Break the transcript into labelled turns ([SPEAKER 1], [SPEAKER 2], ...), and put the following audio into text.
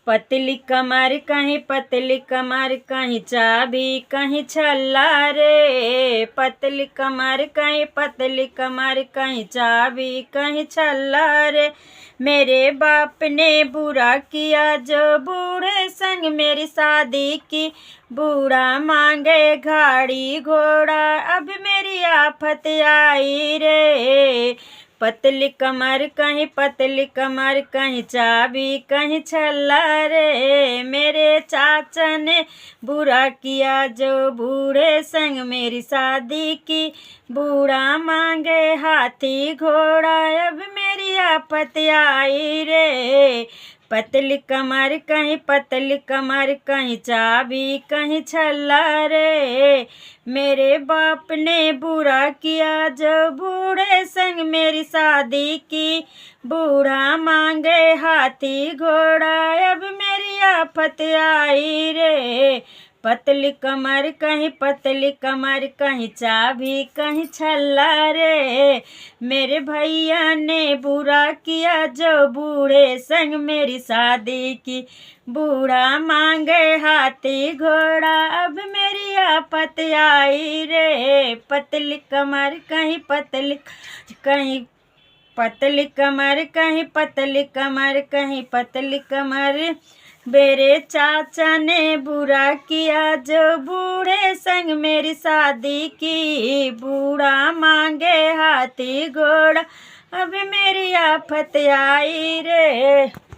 [SPEAKER 1] पतली कमर कहीं पतली कमर कहीं चाबी कहीं छल्ला रे। पतली कमर कहीं पतली कमर कहीं चाबी कहीं छल्ला रे। मेरे बाप ने बुरा किया जो बूढ़े संग मेरी शादी की। बूढ़ा मांगे गाड़ी घोड़ा अब मेरी आफत आई रे। पतली कमर कहीं पतली कमर कहीं चाबी कहीं छल्ला रे। मेरे चाचा ने बुरा किया जो बूढ़े संग मेरी शादी की। बूढ़ा मांगे हाथी घोड़ा अब मेरी आफत आई रे। पतली कमर कहीं पतली कमर कहीं चाबी कहीं छल्ला रे। मेरे बाप ने बुरा किया जो बूढ़े संग मेरी शादी की। बूढ़ा मांगे हाथी घोड़ा अब मेरी आफत आई रे। पतली कमर कहीं पतली कमर कहीं चाबी कहीं छल्ला रे। मेरे भैया ने बुरा किया जो बूढ़े संग मेरी शादी की। बूढ़ा मांगे हाथी घोड़ा अब मेरी आफत आई रे। पतली कमर कहीं पतली कहीं पतली कमर कहीं पतली कमर कहीं पतली कमर। मेरे चाचा ने बुरा किया जो बूढ़े संग मेरी शादी की। बूढ़ा मांगे हाथी घोड़ा अब मेरी आफत आई रे।